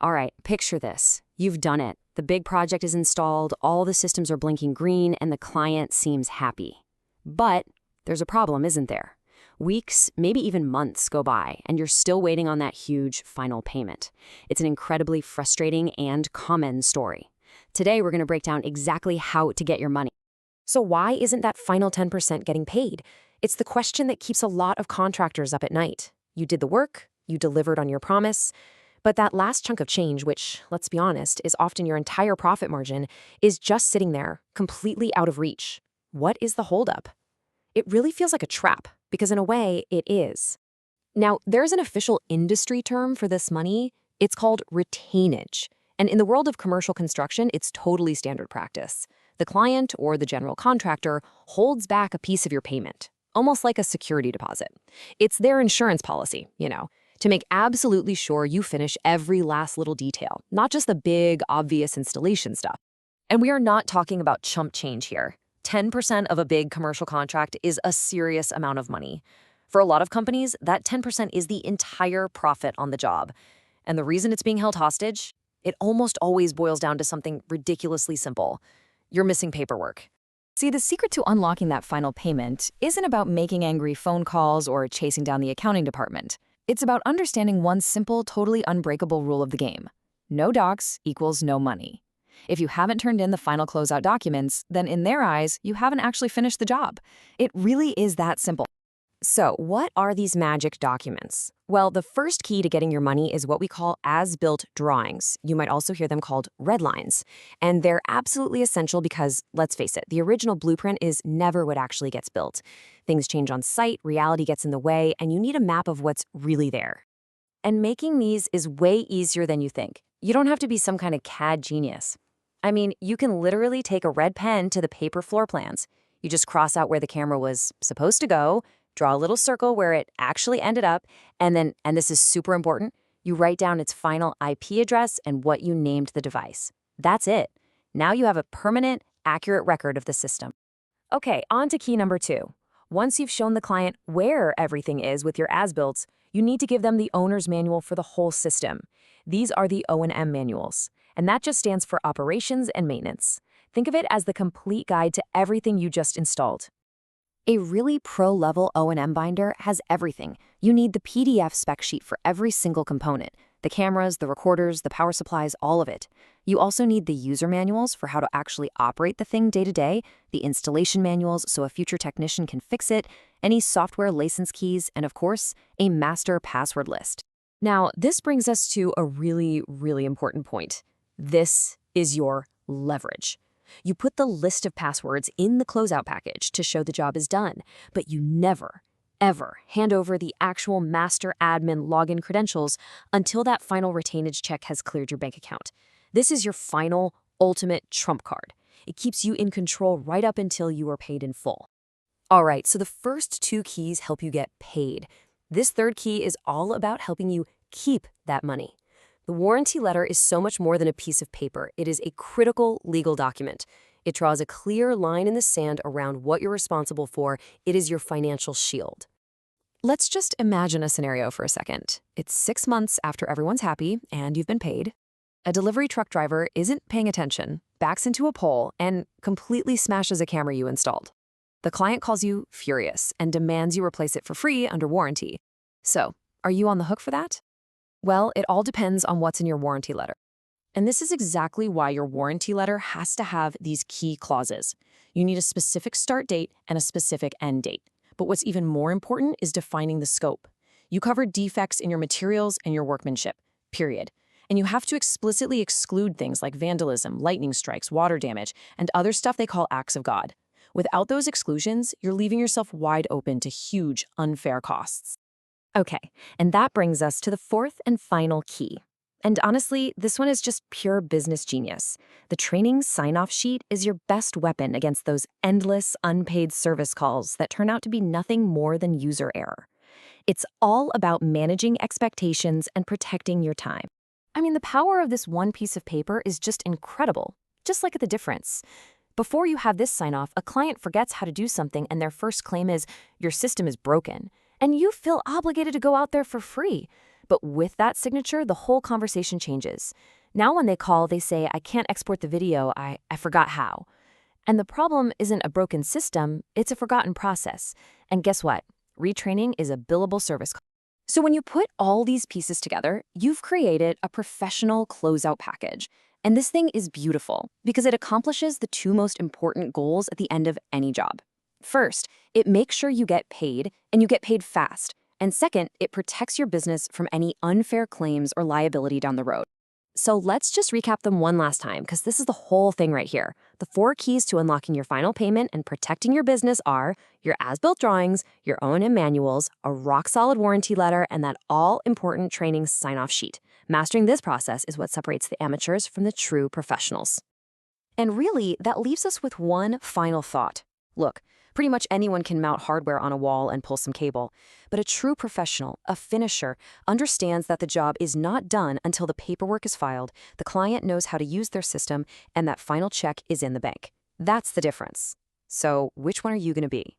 All right, picture this. You've done it. The big project is installed, all the systems are blinking green, and the client seems happy. But there's a problem, isn't there? Weeks, maybe even months go by, and you're still waiting on that huge final payment. It's an incredibly frustrating and common story. Today, we're going to break down exactly how to get your money. So why isn't that final 10% getting paid? It's the question that keeps a lot of contractors up at night. You did the work, you delivered on your promise, but that last chunk of change, which, let's be honest, is often your entire profit margin, is just sitting there, completely out of reach. What is the holdup? It really feels like a trap, because in a way, it is. Now, there's an official industry term for this money. It's called retainage. And in the world of commercial construction, it's totally standard practice. The client or the general contractor holds back a piece of your payment, almost like a security deposit. It's their insurance policy, to make absolutely sure you finish every last little detail, not just the big, obvious installation stuff. And we are not talking about chump change here. 10% of a big commercial contract is a serious amount of money. For a lot of companies, that 10% is the entire profit on the job. And the reason it's being held hostage? It almost always boils down to something ridiculously simple. You're missing paperwork. See, the secret to unlocking that final payment isn't about making angry phone calls or chasing down the accounting department. It's about understanding one simple, totally unbreakable rule of the game. No docs equals no money. If you haven't turned in the final closeout documents, then in their eyes, you haven't actually finished the job. It really is that simple. So, what are these magic documents? Well, the first key to getting your money is what we call as-built drawings. You might also hear them called red lines. And they're absolutely essential because, let's face it, the original blueprint is never what actually gets built. Things change on site, reality gets in the way, and you need a map of what's really there. And making these is way easier than you think. You don't have to be some kind of CAD genius. I mean, you can literally take a red pen to the paper floor plans. You just cross out where the camera was supposed to go, draw a little circle where it actually ended up, and then, and this is super important, you write down its final IP address and what you named the device. That's it. Now you have a permanent, accurate record of the system. Okay, on to key number 2. Once you've shown the client where everything is with your as-builts, you need to give them the owner's manual for the whole system. These are the O&M manuals, and that just stands for operations and maintenance. Think of it as the complete guide to everything you just installed. A really pro-level O&M binder has everything. You need the PDF spec sheet for every single component, the cameras, the recorders, the power supplies, all of it. You also need the user manuals for how to actually operate the thing day to day, the installation manuals so a future technician can fix it, any software license keys, and of course, a master password list. Now, this brings us to a really, really important point. This is your leverage. You put the list of passwords in the closeout package to show the job is done, but you never, ever hand over the actual master admin login credentials until that final retainage check has cleared your bank account. This is your final, ultimate trump card. It keeps you in control right up until you are paid in full. All right, so the first 2 keys help you get paid. This third key is all about helping you keep that money. The warranty letter is so much more than a piece of paper. It is a critical legal document. It draws a clear line in the sand around what you're responsible for. It is your financial shield. Let's just imagine a scenario for a second. It's 6 months after everyone's happy and you've been paid. A delivery truck driver isn't paying attention, backs into a pole, and completely smashes a camera you installed. The client calls you furious and demands you replace it for free under warranty. So, are you on the hook for that? Well, it all depends on what's in your warranty letter. And this is exactly why your warranty letter has to have these key clauses. You need a specific start date and a specific end date. But what's even more important is defining the scope. You cover defects in your materials and your workmanship, period. And you have to explicitly exclude things like vandalism, lightning strikes, water damage, and other stuff they call acts of God. Without those exclusions, you're leaving yourself wide open to huge, unfair costs. Okay, and that brings us to the 4th and final key. And honestly, this one is just pure business genius. The training sign-off sheet is your best weapon against those endless, unpaid service calls that turn out to be nothing more than user error. It's all about managing expectations and protecting your time. I mean, the power of this one piece of paper is just incredible. Just look at the difference. Before you have this sign-off, a client forgets how to do something and their first claim is, your system is broken. And you feel obligated to go out there for free. But with that signature, the whole conversation changes. Now when they call, they say, I can't export the video, I forgot how. And the problem isn't a broken system, it's a forgotten process. And guess what? Retraining is a billable service. So when you put all these pieces together, you've created a professional closeout package. And this thing is beautiful because it accomplishes the two most important goals at the end of any job. First, it makes sure you get paid, and you get paid fast. And second, it protects your business from any unfair claims or liability down the road. So let's just recap them one last time, because this is the whole thing right here. The 4 keys to unlocking your final payment and protecting your business are your as-built drawings, your O&M manuals, a rock-solid warranty letter, and that all-important training sign-off sheet. Mastering this process is what separates the amateurs from the true professionals. And really, that leaves us with one final thought. Look, pretty much anyone can mount hardware on a wall and pull some cable. But a true professional, a finisher, understands that the job is not done until the paperwork is filed, the client knows how to use their system, and that final check is in the bank. That's the difference. So which one are you going to be?